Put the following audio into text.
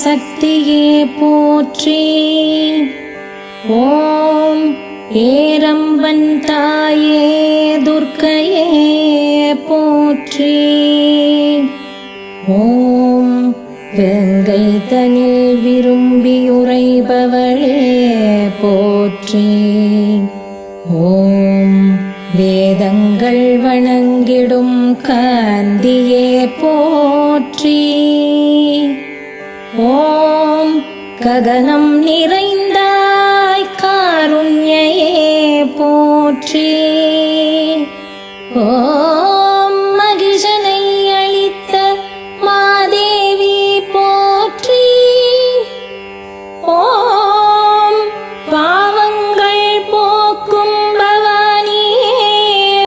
சக்தியே போற்றி. ஓம் ஏரம்பன் தாயே துர்க்கையே போற்றி. ஓம் வேங்கை தனில் விரும்பியுரைபவளே போற்றி. ஓம் வேதங்கள் வணங்கிடும் காந்தியே போற்றி. ஓம் ககனம் நிறைந்தாய் காருண்யே போற்றி. ஓம்